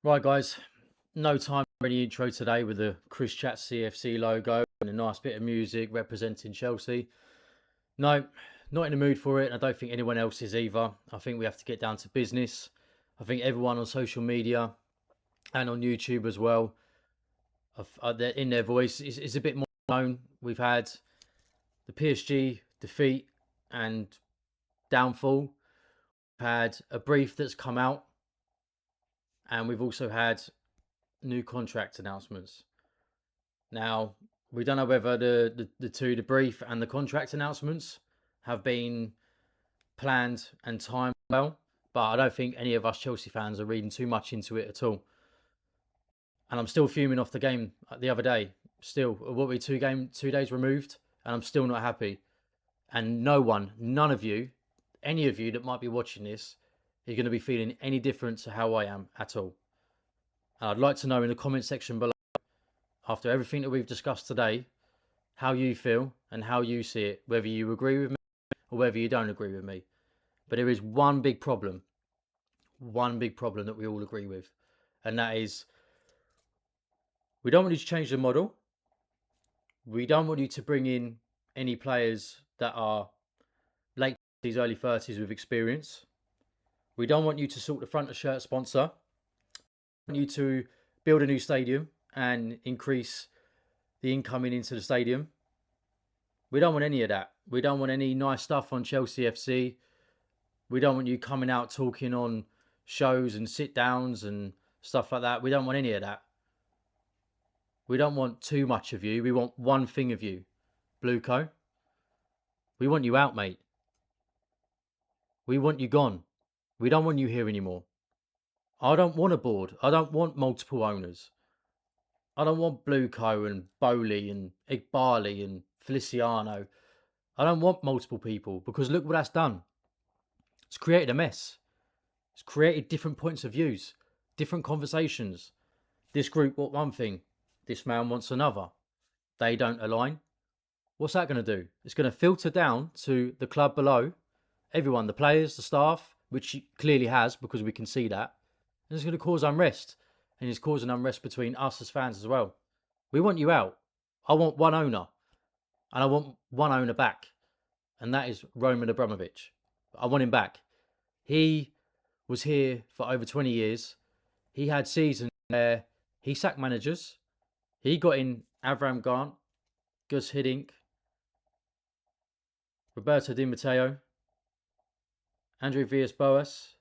Right, guys, no time for any intro today with the Chris Chat CFC logo and a nice bit of music representing Chelsea. No, not in the mood for it. I don't think anyone else is either. I think we have to get down to business. I think everyone on social media and on YouTube as well, in their voice, is a bit more known. We've had the PSG defeat and downfall. We've had a brief that's come out, and we've also had new contract announcements. Now, we don't know whether the brief and the contract announcements have been planned and timed well, but I don't think any of us Chelsea fans are reading too much into it at all. And I'm still fuming off the game the other day. Still, what we 2 days removed, and I'm still not happy. And none of you, any of you that might be watching this, are going to be feeling any different to how I am at all. And I'd like to know in the comment section below, after everything that we've discussed today, how you feel and how you see it, whether you agree with me or whether you don't agree with me. But there is one big problem that we all agree with, and that is we don't want you to change the model. We don't want you to bring in any players that are late 30s, early 30s with experience. We don't want you to sort the front of shirt sponsor. We want you to build a new stadium and increase the incoming into the stadium. We don't want any of that. We don't want any nice stuff on Chelsea FC. We don't want you coming out talking on shows and sit downs and stuff like that. We don't want any of that. We don't want too much of you. We want one thing of you, Blueco. We want you out, mate. We want you gone. We don't want you here anymore. I don't want a board. I don't want multiple owners. I don't want Blueco and Bowley and Igbali and Feliciano. I don't want multiple people, because look what that's done. It's created a mess. It's created different points of views, different conversations. This group want one thing. This man wants another. They don't align. What's that going to do? It's going to filter down to the club below. Everyone, the players, the staff, which it clearly has, because we can see that. And it's going to cause unrest. And it's causing unrest between us as fans as well. We want you out. I want one owner. And I want one owner back. And that is Roman Abramovich. I want him back. He was here for over 20 years. He had seasons where he sacked managers. He got in Avram Grant, Gus Hiddink, Roberto Di Matteo, Andre Villas-Boas.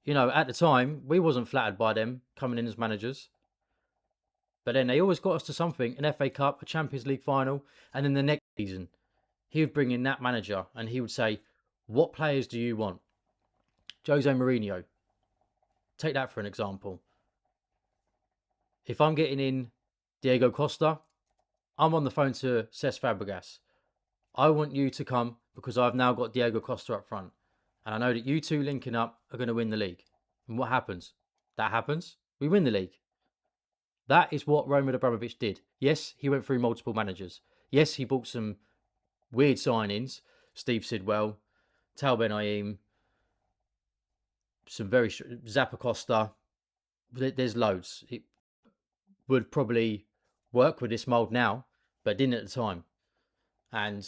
You know, at the time, we wasn't flattered by them coming in as managers. But then they always got us to something, an FA Cup, a Champions League final, and then the next season, he would bring in that manager and he would say, what players do you want? Jose Mourinho. Take that for an example. If I'm getting in Diego Costa, I'm on the phone to Cesc Fabregas. I want you to come because I've now got Diego Costa up front. And I know that you two linking up are going to win the league. And what happens? That happens. We win the league. That is what Roman Abramovich did. Yes, he went through multiple managers. Yes, he bought some weird signings. Steve Sidwell, Tal Ben Aim, some very Zappa Costa. There's loads. It would probably work with this mould now, but didn't at the time. And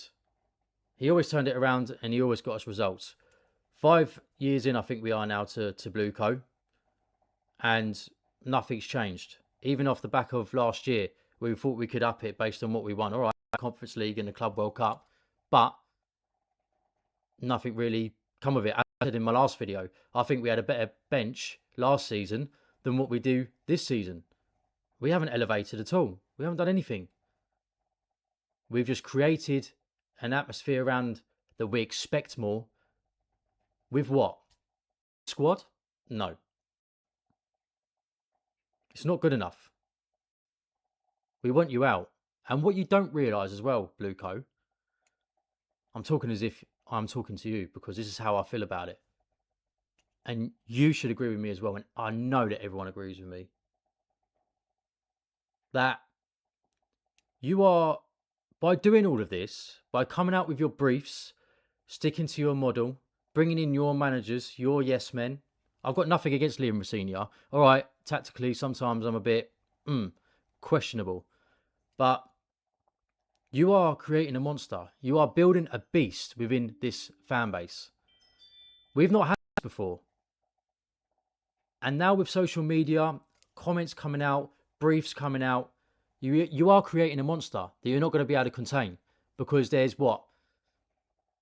he always turned it around and he always got us results. 5 years in, I think we are now to Blueco, and nothing's changed. Even off the back of last year, we thought we could up it based on what we won. All right, Conference League and the Club World Cup, but nothing really come of it. As I said in my last video, I think we had a better bench last season than what we do this season. We haven't elevated at all. We haven't done anything. We've just created an atmosphere around that we expect more. With what? Squad? No. It's not good enough. We want you out. And what you don't realise as well, Blueco, I'm talking as if I'm talking to you because this is how I feel about it. And you should agree with me as well. And I know that everyone agrees with me. That you are, by doing all of this, by coming out with your briefs, sticking to your model, bringing in your managers, your yes men, I've got nothing against Liam Rosenior. All right, tactically, sometimes I'm a bit questionable. But you are creating a monster. You are building a beast within this fan base. We've not had this before. And now with social media, comments coming out, briefs coming out, you are creating a monster that you're not going to be able to contain. Because there's what?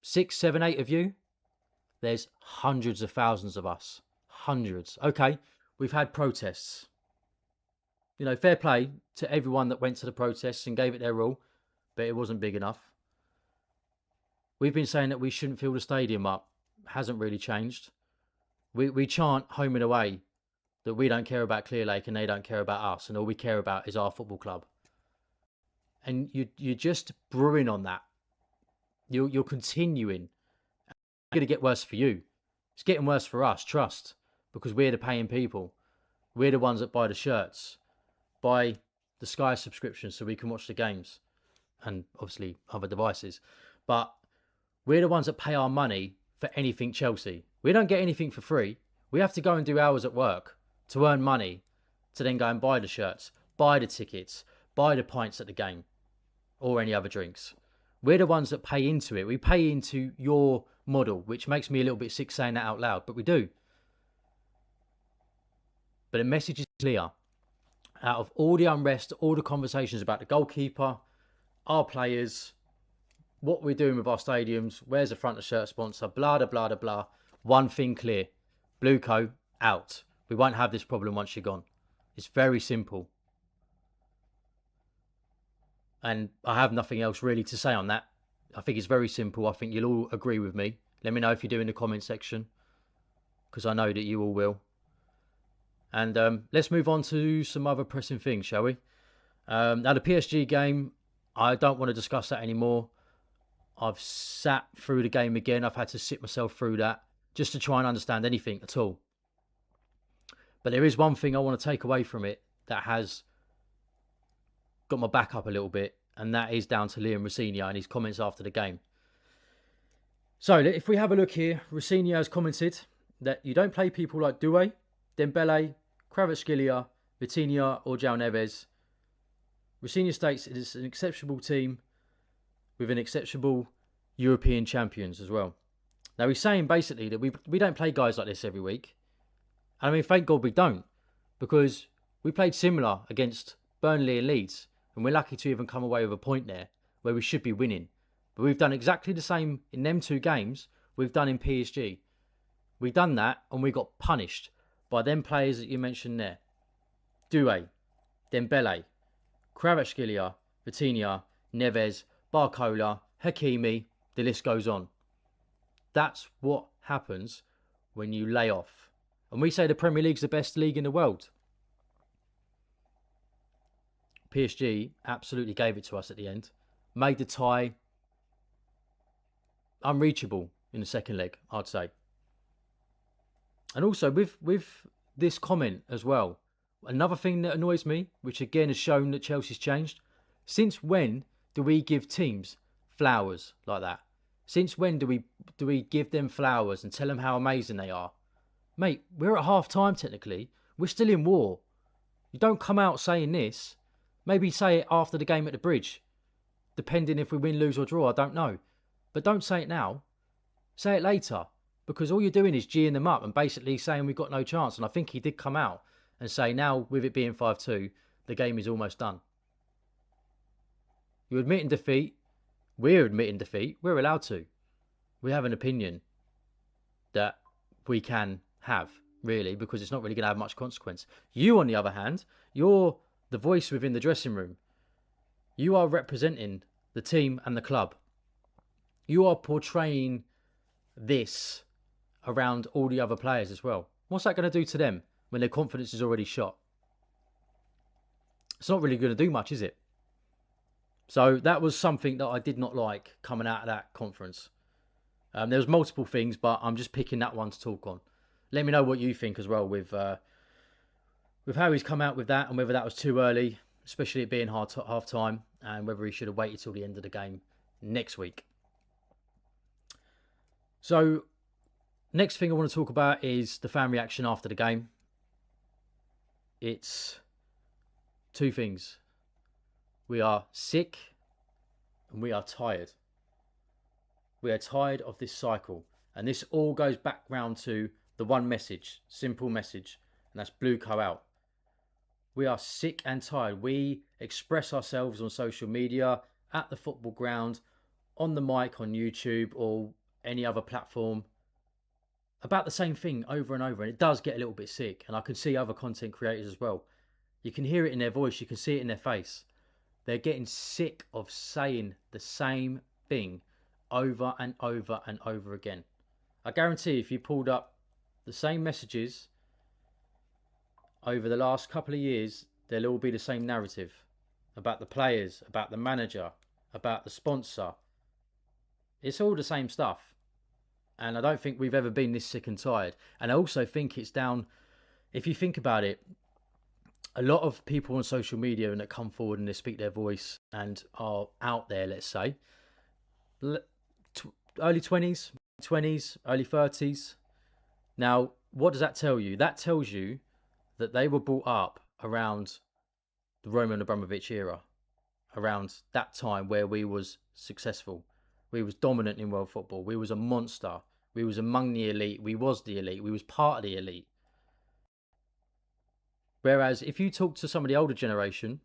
6, 7, 8 of you? There's hundreds of thousands of us. Hundreds. Okay, we've had protests. You know, fair play to everyone that went to the protests and gave it their all, but it wasn't big enough. We've been saying that we shouldn't fill the stadium up. Hasn't really changed. We chant home and away that we don't care about Clear Lake and they don't care about us, and all we care about is our football club. And you're just brewing on that. You're continuing. It's going to get worse for you. It's getting worse for us, trust, because we're the paying people. We're the ones that buy the shirts, buy the Sky subscription so we can watch the games, and obviously other devices. But we're the ones that pay our money for anything Chelsea. We don't get anything for free. We have to go and do hours at work to earn money to then go and buy the shirts, buy the tickets, buy the pints at the game, or any other drinks. We're the ones that pay into it. We pay into your model, which makes me a little bit sick saying that out loud, but we do. But the message is clear. Out of all the unrest, all the conversations about the goalkeeper, our players, what we're doing with our stadiums, where's the front of shirt sponsor, blah, blah, blah, blah. One thing clear. Blueco, out. We won't have this problem once you're gone. It's very simple. And I have nothing else really to say on that. I think it's very simple. I think you'll all agree with me. Let me know if you do in the comment section, because I know that you all will. And let's move on to some other pressing things, shall we? Now, the PSG game, I don't want to discuss that anymore. I've sat through the game again. I've had to sit myself through that just to try and understand anything at all. But there is one thing I want to take away from it that has got my back up a little bit, and that is down to Liam Rosenior and his comments after the game. So if we have a look here, Rosenior has commented that you don't play people like Doué, Dembele, Kvaratskhelia, Vitinha or João Neves. Rosenior states it is an exceptional team with an exceptional European champions as well. Now he's saying basically that we don't play guys like this every week. And I mean, thank God we don't, because we played similar against Burnley and Leeds, and we're lucky to even come away with a point there where we should be winning. But we've done exactly the same in them two games we've done in PSG. We've done that and we got punished by them players that you mentioned there. Doué, Dembele, Kvaratskhelia, Vitinha, Neves, Barcola, Hakimi, the list goes on. That's what happens when you lay off. And we say the Premier League's the best league in the world. PSG absolutely gave it to us at the end. Made the tie unreachable in the second leg, I'd say. And also with this comment as well, another thing that annoys me, which again has shown that Chelsea's changed, since when do we give teams flowers like that? Since when do we give them flowers and tell them how amazing they are? Mate, we're at half time technically. We're still in war. You don't come out saying this. Maybe say it after the game at the bridge. Depending if we win, lose or draw, I don't know. But don't say it now. Say it later. Because all you're doing is geeing them up and basically saying we've got no chance. And I think he did come out and say now with it being 5-2, the game is almost done. You're admitting defeat. We're admitting defeat. We're allowed to. We have an opinion that we can have, really, because it's not really going to have much consequence. You, on the other hand, you're the voice within the dressing room. You are representing the team and the club. You are portraying this around all the other players as well. What's that going to do to them when their confidence is already shot? It's not really going to do much, is it? So that was something that I did not like coming out of that conference. There was multiple things, but I'm just picking that one to talk on. Let me know what you think as well with how he's come out with that, and whether that was too early, especially it being half time, and whether he should have waited till the end of the game next week. So Next thing I want to talk about is the fan reaction after the game. It's two things. We are sick and we are tired. We are tired of this cycle. And this all goes back round to the one message, simple message, and that's Blueco out. We are sick and tired. We express ourselves on social media, at the football ground, on the mic on YouTube or any other platform about the same thing over and over. And it does get a little bit sick. And I can see other content creators as well. You can hear it in their voice. You can see it in their face. They're getting sick of saying the same thing over and over and over again. I guarantee if you pulled up the same messages over the last couple of years, they'll all be the same narrative about the players, about the manager, about the sponsor. It's all the same stuff. And I don't think we've ever been this sick and tired. And I also think it's down, if you think about it, a lot of people on social media and that come forward and they speak their voice and are out there, let's say, early 20s, early 30s. Now, what does that tell you? That tells you that they were brought up around the Roman Abramovich era, around that time where we was successful. We was dominant in world football. We was a monster. We was among the elite. We was the elite. We was part of the elite. Whereas if you talk to some of the older generation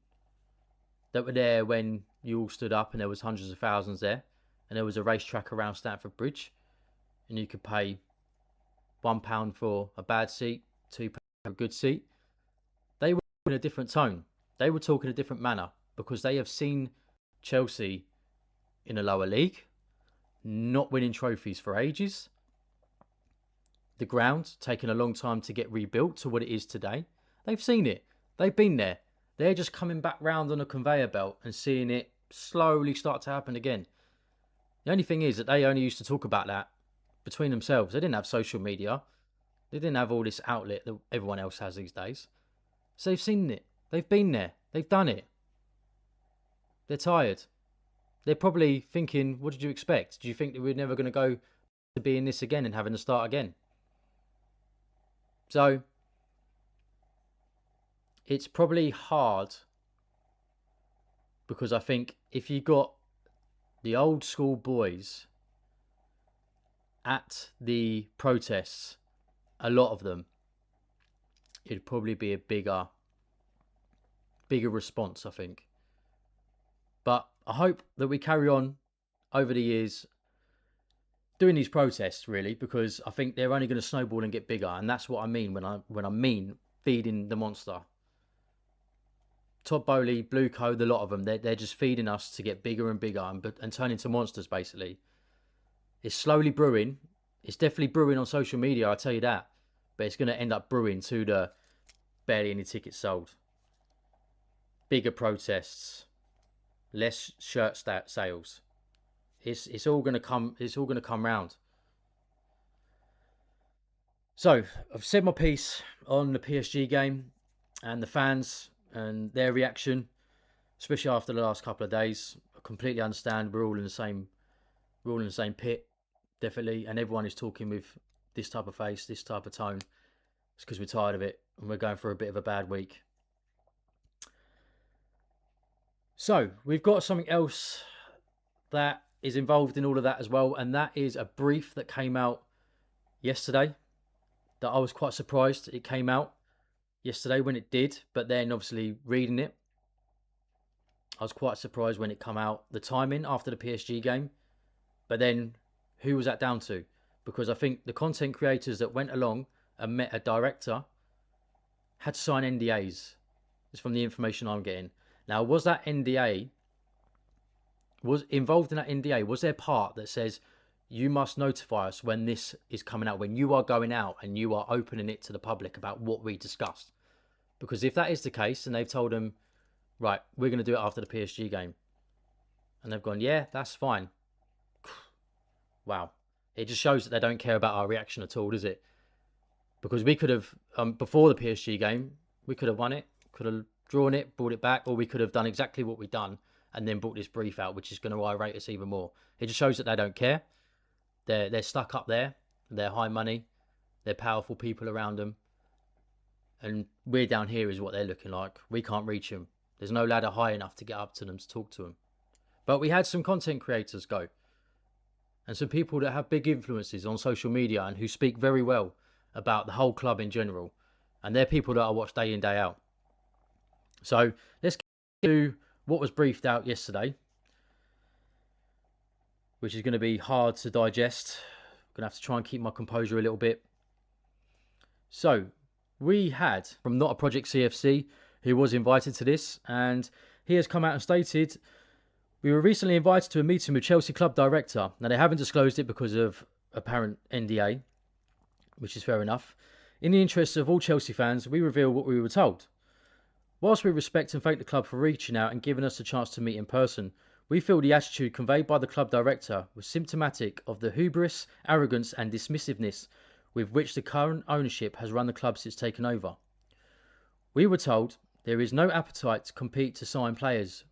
that were there when you all stood up and there was hundreds of thousands there and there was a racetrack around Stamford Bridge and you could pay £1 for a bad seat, £2 for a good seat, they were in a different tone. They were talking a different manner because they have seen Chelsea in a lower league, not winning trophies for ages, the ground taking a long time to get rebuilt to what it is today. They've seen it. They've been there. They're just coming back round on a conveyor belt and seeing it slowly start to happen again. The only thing is that they only used to talk about that between themselves. They didn't have social media. They didn't have all this outlet that everyone else has these days. So they've seen it. They've been there. They've done it. They're tired. They're probably thinking, what did you expect? Do you think that we're never going to go to being this again and having to start again? So it's probably hard because I think if you got the old school boys at the protests, a lot of them, it'd probably be a bigger response, I think. But I hope that we carry on over the years doing these protests, really, because I think they're only going to snowball and get bigger. And that's what I mean when I mean feeding the monster. Todd Bowley, Blueco, the lot of them, they're just feeding us to get bigger and bigger and turn into monsters, basically. It's slowly brewing. It's definitely brewing on social media, I'll tell you that. But it's going to end up brewing to the barely any tickets sold. Bigger protests. Less shirt sales. It's all going to come. It's all going to come round. So I've said my piece on the PSG game and the fans and their reaction, especially after the last couple of days. I completely understand. We're all in the same pit, definitely, and everyone is talking with this type of face, this type of tone. It's because we're tired of it and we're going for a bit of a bad week. So we've got something else that is involved in all of that as well, and that is a brief that came out yesterday that I was quite surprised it came out yesterday when it did, but then obviously reading it, I was quite surprised when it came out, the timing after the PSG game. But then who was that down to? Because I think the content creators that went along and met a director had to sign NDAs. It's from the information I'm getting. Now, was that NDA, was involved in that NDA, was there part that says you must notify us when this is coming out, when you are going out and you are opening it to the public about what we discussed? Because if that is the case and they've told them, right, we're going to do it after the PSG game, and they've gone, yeah, that's fine. Wow. It just shows that they don't care about our reaction at all, does it? Because we could have, before the PSG game, we could have won it, could have drawn it, brought it back, or we could have done exactly what we've done and then brought this brief out, which is going to irate us even more. It just shows that they don't care. They're stuck up there They're high money, they're powerful people around them, and we're down here is what they're looking like. We can't reach them. There's no ladder high enough to get up to them to talk to them. But we had some content creators go, and some people that have big influences on social media and who speak very well about the whole club in general. And they're people that I watch day in, day out. So let's get to what was briefed out yesterday, which is going to be hard to digest. I'm going to have to try and keep my composure a little bit. So we had from Not a Project CFC, who was invited to this, and he has come out and stated, we were recently invited to a meeting with Chelsea club director. Now, they haven't disclosed it because of apparent NDA, which is fair enough. In the interests of all Chelsea fans, we reveal what we were told. Whilst we respect and thank the club for reaching out and giving us a chance to meet in person, we feel the attitude conveyed by the club director was symptomatic of the hubris, arrogance and dismissiveness with which the current ownership has run the club since taken over. We were told there is no appetite to compete to sign players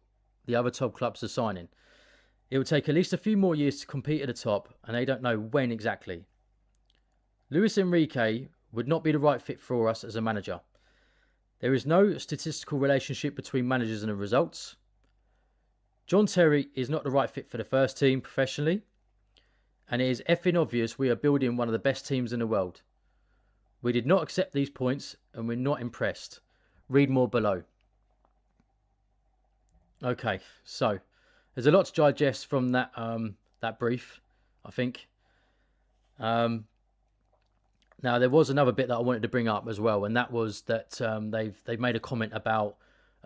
the other top clubs are signing. It will take at least a few more years to compete at the top, and they don't know when exactly. Luis Enrique would not be the right fit for us as a manager. There is no statistical relationship between managers and the results. John Terry is not the right fit for the first team professionally, and it is effing obvious we are building one of the best teams in the world. We did not accept these points, and we're not impressed. Read more below. Okay, so there's a lot to digest from that brief, I think. Now there was another bit that I wanted to bring up as well, and that was that they've made a comment about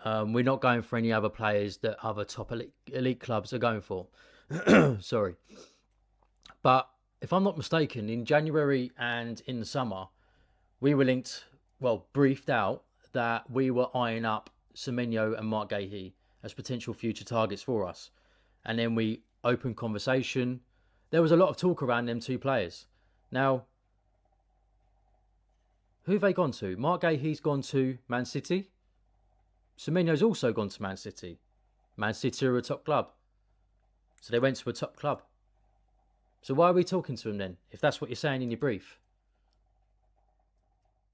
we're not going for any other players that other top elite clubs are going for. Sorry, but if I'm not mistaken, in January and in the summer, we were briefed out that we were eyeing up Semenyo and Mark Gahey as potential future targets for us. And then we opened conversation. There was a lot of talk around them two players. Now, who have they gone to? Mark Gahey's gone to Man City. Semenyo's also gone to Man City. Man City are a top club. So they went to a top club. So why are we talking to them then, if that's what you're saying in your brief?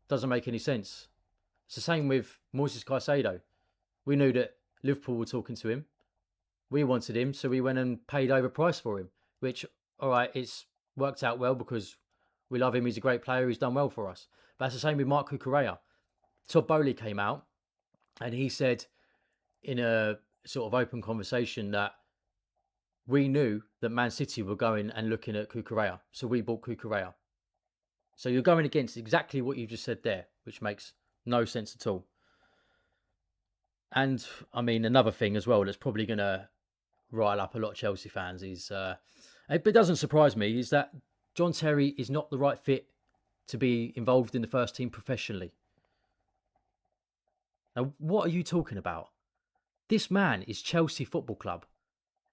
Doesn't make any sense. It's the same with Moises Caicedo. We knew that Liverpool were talking to him. We wanted him, so we went and paid overpriced for him. Which, all right, it's worked out well because we love him. He's a great player. He's done well for us. But that's the same with Mark Cucurella. Todd Bowley came out and he said in a sort of open conversation that we knew that Man City were going and looking at Cucurella, so we bought Cucurella. So you're going against exactly what you just said there, which makes no sense at all. And I mean, another thing as well that's probably going to rile up a lot of Chelsea fans is, it doesn't surprise me, is that John Terry is not the right fit to be involved in the first team professionally. Now, what are you talking about? This man is Chelsea Football Club.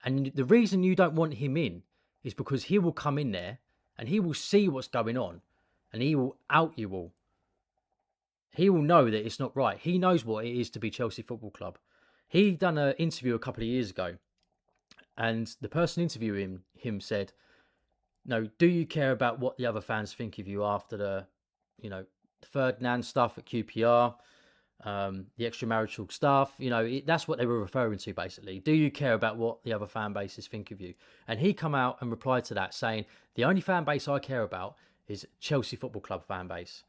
And the reason you don't want him in is because he will come in there and he will see what's going on and he will out you all. He will know that it's not right. He knows what it is to be Chelsea Football Club. He done an interview a couple of years ago, and the person interviewing him said, "No, do you care about what the other fans think of you after the Ferdinand stuff at QPR, the extramarital stuff? That's what they were referring to basically. Do you care about what the other fan bases think of you?" And he come out and replied to that saying, "The only fan base I care about is Chelsea Football Club fan base.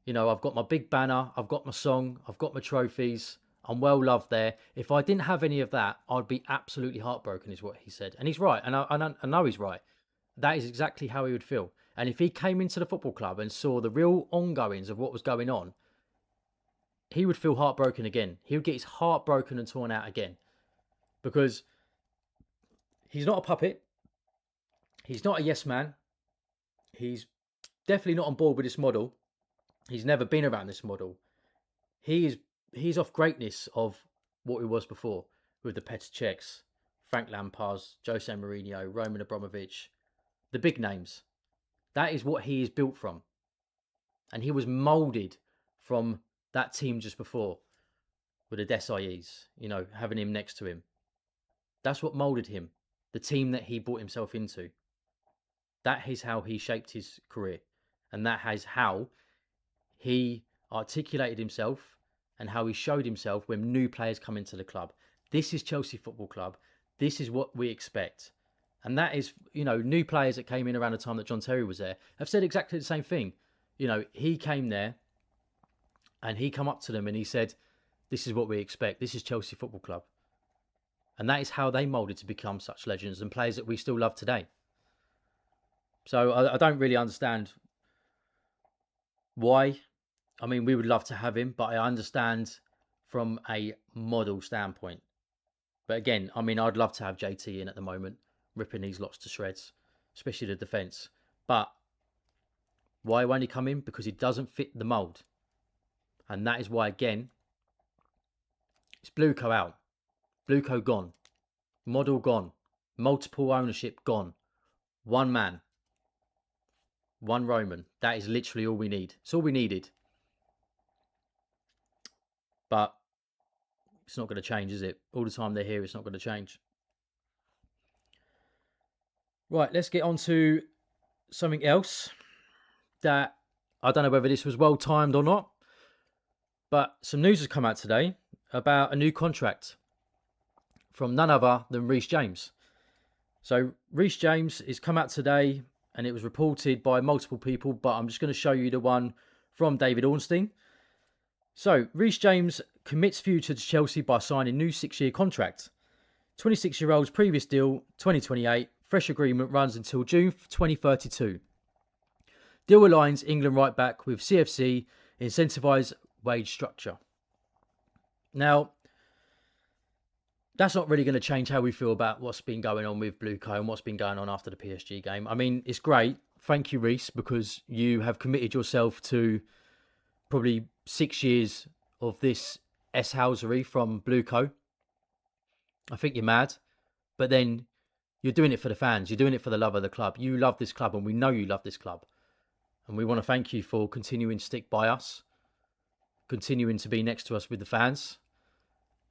I've got my big banner, I've got my song, I've got my trophies, I'm well loved there. If I didn't have any of that, I'd be absolutely heartbroken," is what he said. And he's right, and I know he's right. That is exactly how he would feel. And if he came into the football club and saw the real ongoings of what was going on, he would feel heartbroken again. He would get his heart broken and torn out again. Because he's not a puppet. He's not a yes man. He's definitely not on board with this model. He's never been around this model. He's off greatness of what he was before with the Petr Cechs, Frank Lampard, Jose Mourinho, Roman Abramovich, the big names. That is what he is built from. And he was moulded from that team just before with the Desaies, having him next to him. That's what moulded him, the team that he brought himself into. That is how he shaped his career. And that is how he articulated himself and how he showed himself when new players come into the club. This is Chelsea Football Club. This is what we expect. And that is, new players that came in around the time that John Terry was there have said exactly the same thing. He came there and he come up to them and he said, this is what we expect. This is Chelsea Football Club. And that is how they moulded to become such legends and players that we still love today. So I don't really understand why. I mean, we would love to have him, but I understand from a model standpoint. But again, I mean, I'd love to have JT in at the moment, ripping these lots to shreds, especially the defence. But why won't he come in? Because he doesn't fit the mould. And that is why, again, it's Blueco out. Blueco gone. Model gone. Multiple ownership gone. One man. One Roman. That is literally all we need. It's all we needed. But it's not going to change, is it? All the time they're here, it's not going to change. Right, let's get on to something else that I don't know whether this was well timed or not, but some news has come out today about a new contract from none other than Reece James. So Reece James has come out today and it was reported by multiple people, but I'm just going to show you the one from David Ornstein. So Reece James commits future to Chelsea by signing new 6-year contract. 26-year-old's previous deal, 2028, fresh agreement runs until June 2032. Deal aligns England right back with CFC incentivised wage structure. Now, that's not really going to change how we feel about what's been going on with Blueco and what's been going on after the PSG game. I mean, it's great. Thank you, Reece, because you have committed yourself to probably 6 years of this S-housery from Blueco. I think you're mad. But then you're doing it for the fans. You're doing it for the love of the club. You love this club and we know you love this club. And we want to thank you for continuing to stick by us, continuing to be next to us with the fans,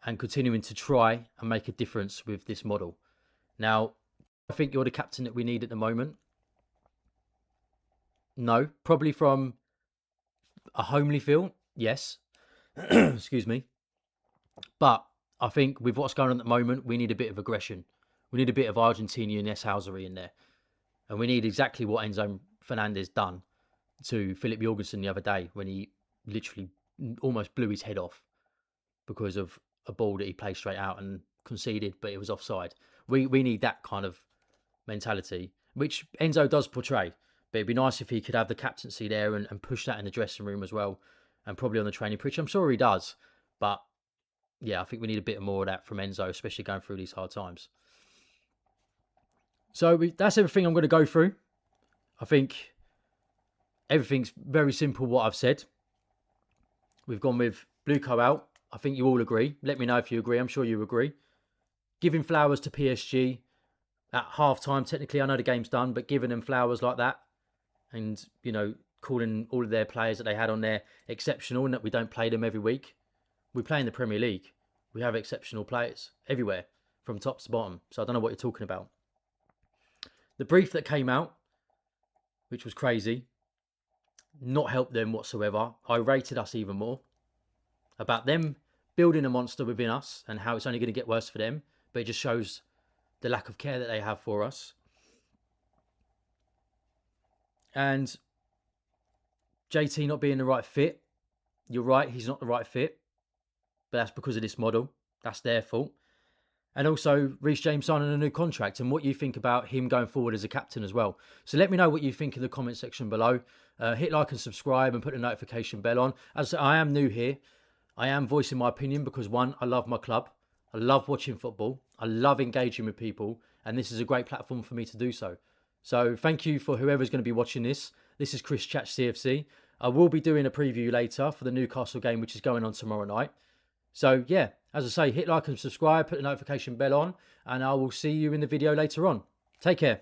and continuing to try and make a difference with this model. Now, I think you're the captain that we need at the moment. No, probably from a homely feel, yes. Excuse me. But I think with what's going on at the moment, we need a bit of aggression. We need a bit of Argentinian S-housery in there. And we need exactly what Enzo Fernandez done to Philip Jorgensen the other day when he literally almost blew his head off because of a ball that he played straight out and conceded, but it was offside. We need that kind of mentality, which Enzo does portray. But it'd be nice if he could have the captaincy there and push that in the dressing room as well, and probably on the training pitch. I'm sure he does. But yeah, I think we need a bit more of that from Enzo, especially going through these hard times. So that's everything I'm going to go through. I think everything's very simple what I've said. We've gone with Blueco out. I think you all agree. Let me know if you agree. I'm sure you agree. Giving flowers to PSG at half-time. Technically, I know the game's done, but giving them flowers like that and, calling all of their players that they had on there exceptional and that we don't play them every week. We play in the Premier League. We have exceptional players everywhere from top to bottom. So I don't know what you're talking about. The brief that came out, which was crazy, not helped them whatsoever. I rated us even more. About them building a monster within us and how it's only going to get worse for them. But it just shows the lack of care that they have for us. And JT not being the right fit. You're right, he's not the right fit. But that's because of this model. That's their fault. And also Reece James signing a new contract and what you think about him going forward as a captain as well. So let me know what you think in the comment section below. Hit like and subscribe and put the notification bell on. As I said, I am new here. I am voicing my opinion because one, I love my club. I love watching football. I love engaging with people. And this is a great platform for me to do so. So thank you for whoever's going to be watching this. This is Chris Chat CFC. I will be doing a preview later for the Newcastle game, which is going on tomorrow night. So yeah, as I say, hit like and subscribe, put the notification bell on, and I will see you in the video later on. Take care.